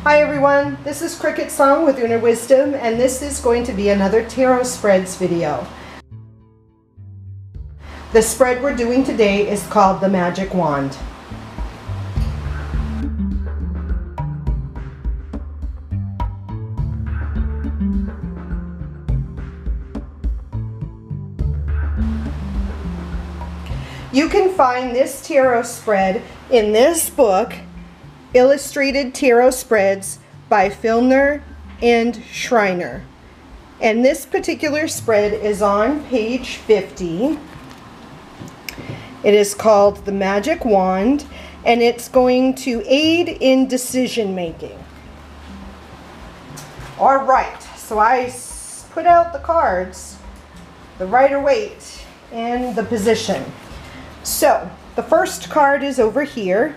Hi everyone, this is CricketSong with Inner Wisdom, and this is going to be another tarot spreads video. The spread we're doing today is called the Magic Wand. You can find this tarot spread in this book, Illustrated Tarot Spreads by Filner and Schreiner. And this particular spread is on page 50. It is called the Magic Wand, and it's going to aid in decision making. All right, so I put out the cards, the Rider-Waite, and the position. So the first card is over here,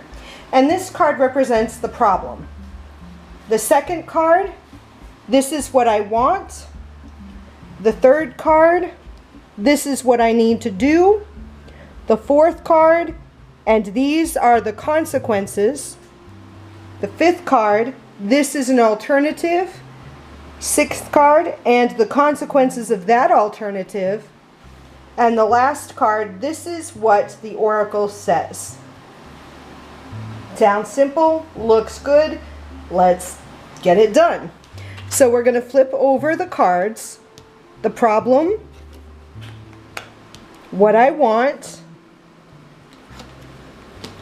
and this card represents the problem. The second card, this is what I want. The third card, this is what I need to do. The fourth card, and these are the consequences. The fifth card, this is an alternative. Sixth card, and the consequences of that alternative. And the last card, this is what the oracle says. Sounds simple, looks good, let's get it done. So we're going to flip over the cards. The problem, what I want,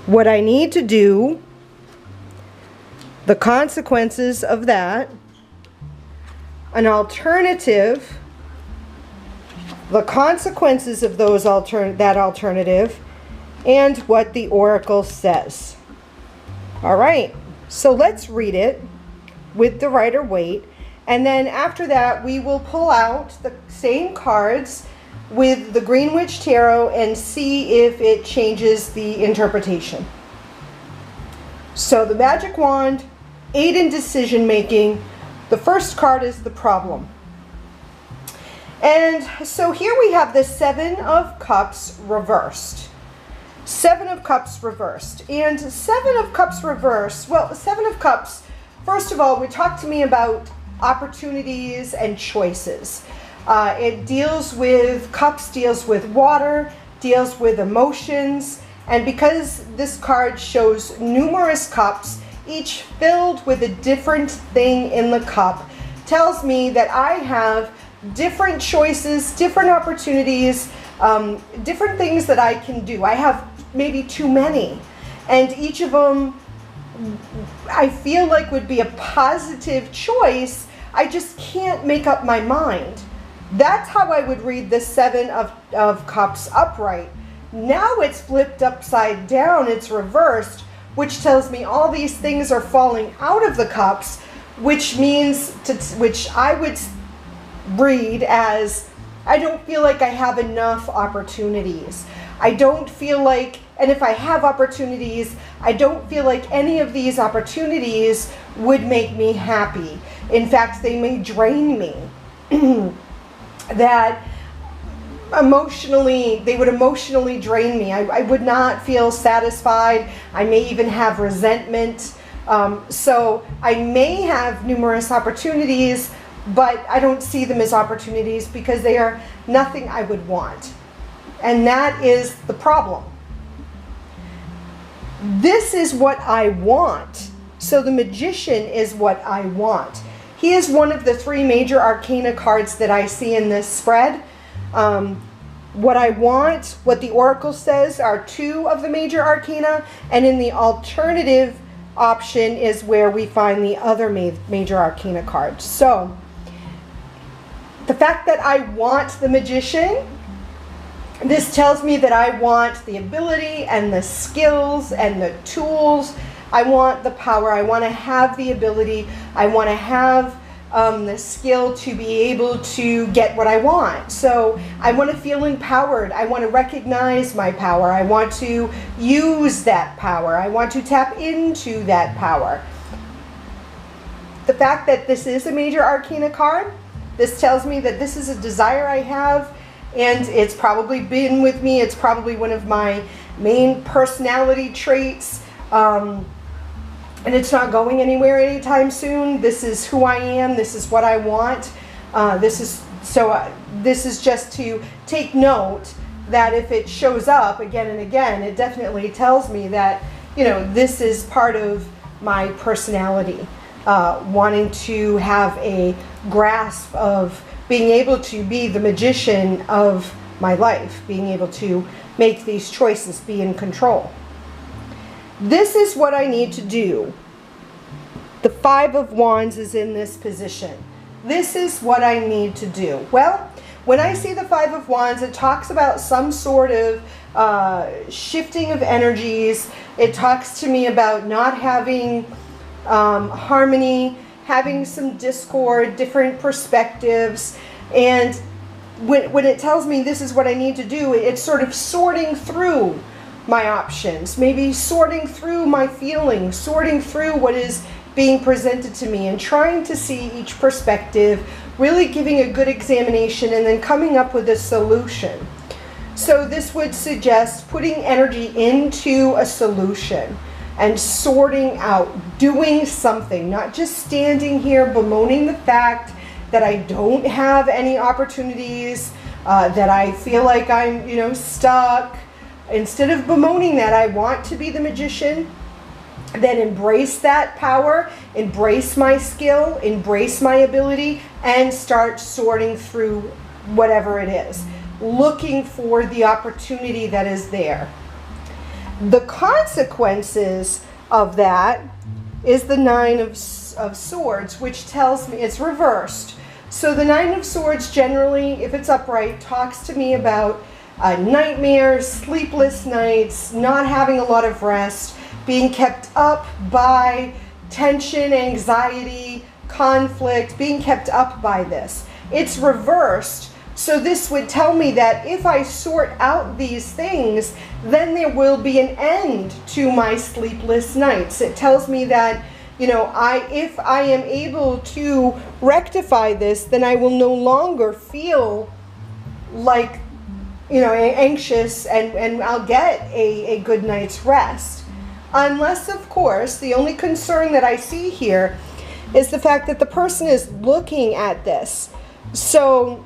what I need to do, the consequences of that, an alternative, the consequences of that alternative, and what the oracle says. All right, so let's read it with the Rider-Waite, and then after that we will pull out the same cards with the Greenwich Tarot and see if it changes the interpretation. So the Magic Wand, aid in decision making. The first card is the problem. And so here we have the Seven of Cups reversed. Seven of Cups reversed. And Seven of Cups reversed, well, Seven of Cups, first of all, talk to me about opportunities and choices. It deals with, Cups deals with water, deals with emotions, and because this card shows numerous cups, each filled with a different thing in the cup, tells me that I have different choices, different opportunities, different things that I can do. I have maybe too many, and each of them I feel like would be a positive choice. I just can't make up my mind. That's how I would read the Seven of Cups upright. Now it's flipped upside down, it's reversed, which tells me all these things are falling out of the cups, which means, which I would read as, I don't feel like I have enough opportunities. I don't feel like, and if I have opportunities, I don't feel like any of these opportunities would make me happy. In fact, they may drain me. That emotionally, they would emotionally drain me. I would not feel satisfied. I may even have resentment. So I may have numerous opportunities, but I don't see them as opportunities because they are nothing I would want. And that is the problem. This is what I want. So the Magician is what I want. He is one of the three major arcana cards that I see in this spread. What I want, what the oracle says, are two of the major arcana, and in the alternative option is where we find the other major arcana cards. So the fact that I want the Magician, this tells me that I want the ability and the skills and the tools. I want the power. I want to have the ability. I want to have the skill to be able to get what I want. So I want to feel empowered. I want to recognize my power. I want to use that power. I want to tap into that power. The fact that this is a major arcana card, this tells me that this is a desire I have, and it's probably been with me. It's probably one of my main personality traits. and it's not going anywhere anytime soon. This is who I am. This is what I want. This is just to take note that if it shows up again and again, it definitely tells me that, you know, this is part of my personality, wanting to have a grasp of being able to be the magician of my life, being able to make these choices, be in control. This is what I need to do. The Five of Wands is in this position. This is what I need to do. Well, when I see the Five of Wands, it talks about some sort of shifting of energies. It talks to me about not having harmony, having some discord, different perspectives. And when it tells me this is what I need to do, it's sort of sorting through my options, maybe sorting through my feelings, sorting through what is being presented to me and trying to see each perspective, really giving a good examination and then coming up with a solution. So this would suggest putting energy into a solution and sorting out, doing something, not just standing here bemoaning the fact that I don't have any opportunities, that I feel like I'm, you know, stuck. Instead of bemoaning that, I want to be the magician, then embrace that power, embrace my skill, embrace my ability, and start sorting through whatever it is, looking for the opportunity that is there. The consequences of that is the Nine of Swords, which tells me it's reversed. So the Nine of Swords generally, if it's upright, talks to me about nightmares, sleepless nights, not having a lot of rest, being kept up by tension, anxiety, conflict, being kept up by this. It's reversed. So this would tell me that if I sort out these things, then there will be an end to my sleepless nights. It tells me that, you know, if I am able to rectify this, then I will no longer feel like, you know, anxious, and I'll get a good night's rest. Unless, of course, the only concern that I see here is the fact that the person is looking at this. So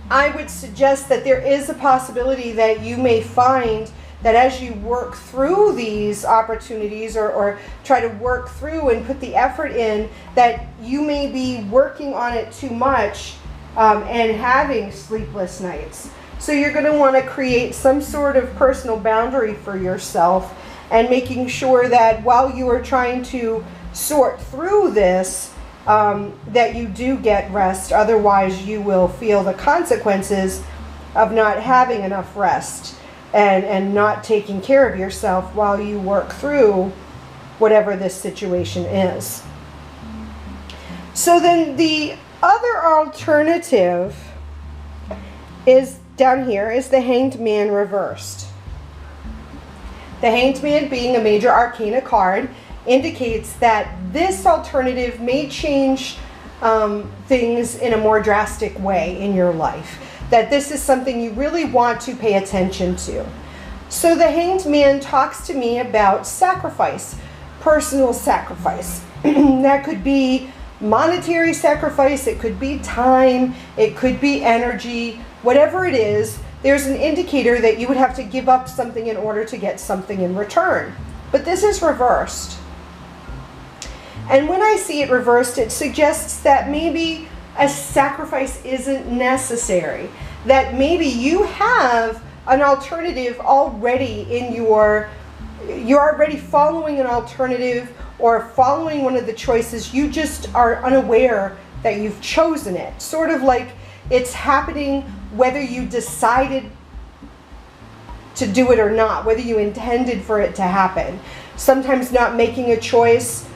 I would suggest that there is a possibility that you may find that as you work through these opportunities or try to work through and put the effort in, that you may be working on it too much and having sleepless nights. So you're going to want to create some sort of personal boundary for yourself and making sure that while you are trying to sort through this, that you do get rest. Otherwise, you will feel the consequences of not having enough rest and not taking care of yourself while you work through whatever this situation is. So then the other alternative is down here is the Hanged Man reversed. The Hanged Man, being a major arcana card, indicates that this alternative may change things in a more drastic way in your life. That this is something you really want to pay attention to. So the Hanged Man talks to me about sacrifice, personal sacrifice. That could be monetary sacrifice, it could be time, it could be energy, whatever it is. There's an indicator that you would have to give up something in order to get something in return. But this is reversed. And when I see it reversed, it suggests that maybe a sacrifice isn't necessary. That maybe you have an alternative already in you're already following an alternative or following one of the choices. You just are unaware that you've chosen it. Sort of like it's happening whether you decided to do it or not, whether you intended for it to happen. Sometimes not making a choice,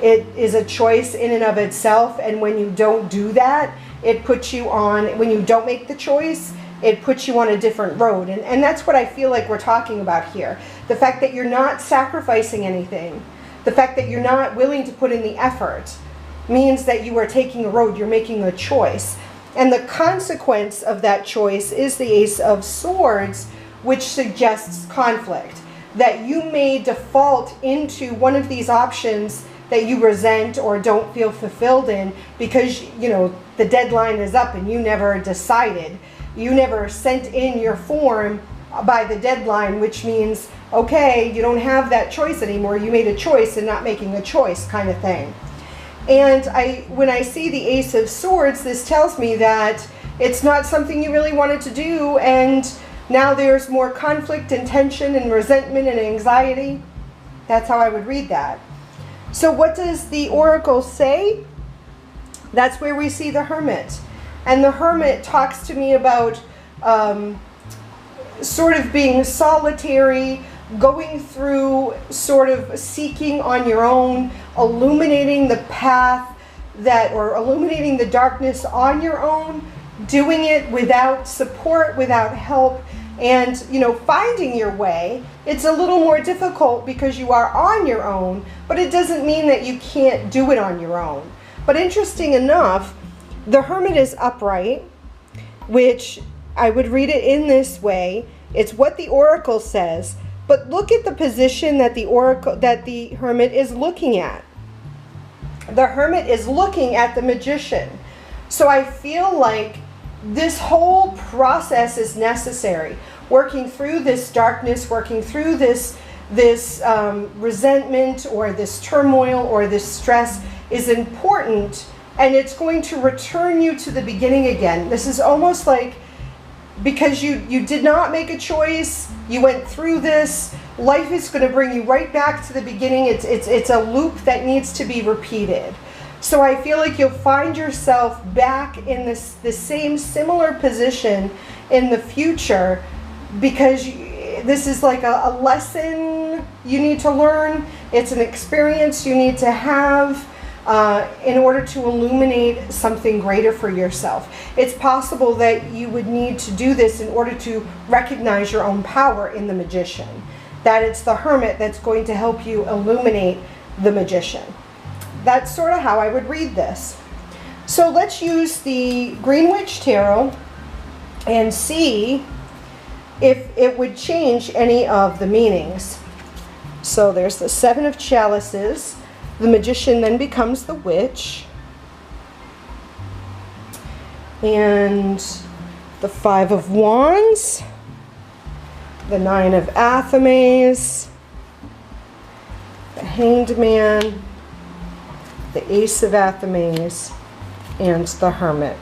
it is a choice in and of itself, and when you don't do that, it puts you on, when you don't make the choice, it puts you on a different road. And that's what I feel like we're talking about here. The fact that you're not sacrificing anything, the fact that you're not willing to put in the effort, means that you are taking a road, you're making a choice. And the consequence of that choice is the Ace of Swords, which suggests conflict. that you may default into one of these options that you resent or don't feel fulfilled in because, you know, the deadline is up and you never decided. You never sent in your form by the deadline, which means, okay, you don't have that choice anymore. You made a choice in not making a choice, kind of thing. And when I see the Ace of Swords, this tells me that it's not something you really wanted to do, and now there's more conflict and tension and resentment and anxiety. That's how I would read that. So what does the Oracle say? That's where we see the Hermit. And the Hermit talks to me about sort of being solitary, going through, sort of seeking on your own, illuminating the path or illuminating the darkness on your own, doing it without support, without help, and, you know, finding your way. It's a little more difficult because you are on your own, but it doesn't mean that you can't do it on your own. But interesting enough, the Hermit is upright, which I would read it in this way. It's what the Oracle says, but look at the position that the Hermit is looking at. The Hermit is looking at the Magician. So I feel like this whole process is necessary. Working through this darkness, working through this resentment or this turmoil or this stress is important, and it's going to return you to the beginning again. This is almost like, because you did not make a choice, you went through this, life is going to bring you right back to the beginning. It's a loop that needs to be repeated. So I feel like you'll find yourself back in the same similar position in the future, because this is like a lesson you need to learn. It's an experience you need to have in order to illuminate something greater for yourself. It's possible that you would need to do this in order to recognize your own power in the Magician. That it's the Hermit that's going to help you illuminate the Magician. That's sort of how I would read this. So let's use the Greenwich Tarot and see if it would change any of the meanings. So there's the Seven of Chalices. The Magician then becomes the Witch. And the Five of Wands. The Nine of Athames. The Hanged Man. The Ace of Athames. And the Hermit.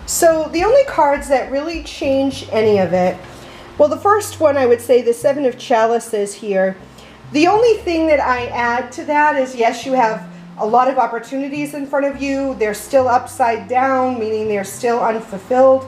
So the only cards that really change any of it, well, the first one I would say, the Seven of Chalices here. The only thing that I add to that is, yes, you have a lot of opportunities in front of you. They're still upside down, meaning they're still unfulfilled.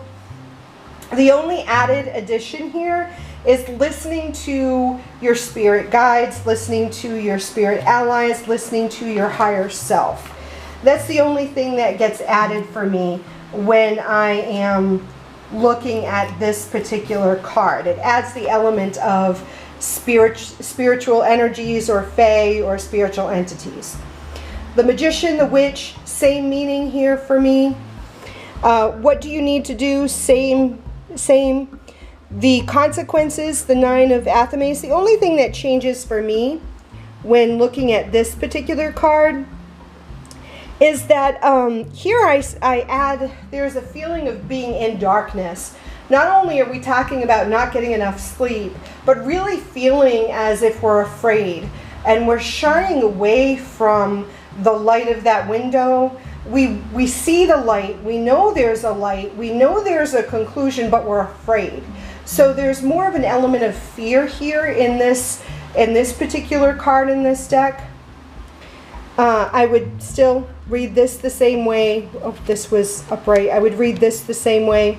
The only added addition here is listening to your spirit guides, listening to your spirit allies, listening to your higher self. That's the only thing that gets added for me when I am looking at this particular card. It adds the element of spiritual energies or fae or spiritual entities. The Magician, the Witch, same meaning here for me. What do you need to do? Same. The consequences, the Nine of Athames. The only thing that changes for me when looking at this particular card is that here I add, there's a feeling of being in darkness. Not only are we talking about not getting enough sleep, but really feeling as if we're afraid and we're shying away from the light of that window. We see the light, we know there's a light, we know there's a conclusion, but we're afraid. So there's more of an element of fear here in this particular card in this deck. I would still read this the same way. Oh, this was upright. I would read this the same way.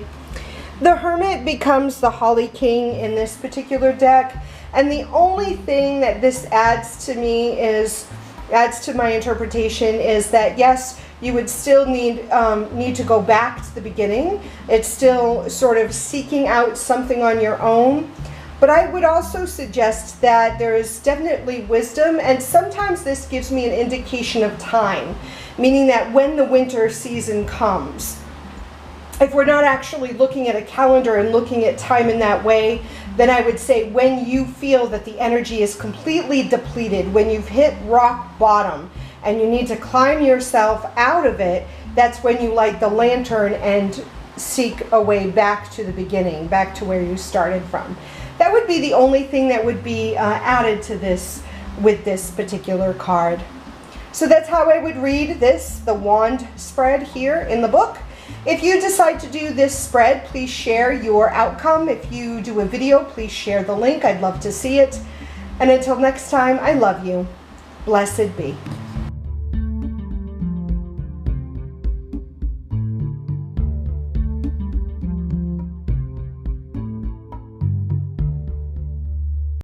The Hermit becomes the Holly King in this particular deck, and the only thing that this adds to me adds to my interpretation is that, yes, you would still need to go back to the beginning. It's still sort of seeking out something on your own. But I would also suggest that there is definitely wisdom, and sometimes this gives me an indication of time, meaning that when the winter season comes, if we're not actually looking at a calendar and looking at time in that way, then I would say when you feel that the energy is completely depleted, when you've hit rock bottom and you need to climb yourself out of it, that's when you light the lantern and seek a way back to the beginning, back to where you started from. That would be the only thing that would be added to this with this particular card. So that's how I would read this, the wand spread here in the book. If you decide to do this spread, please share your outcome. If you do a video, please share the link. I'd love to see it. And until next time, I love you. Blessed be.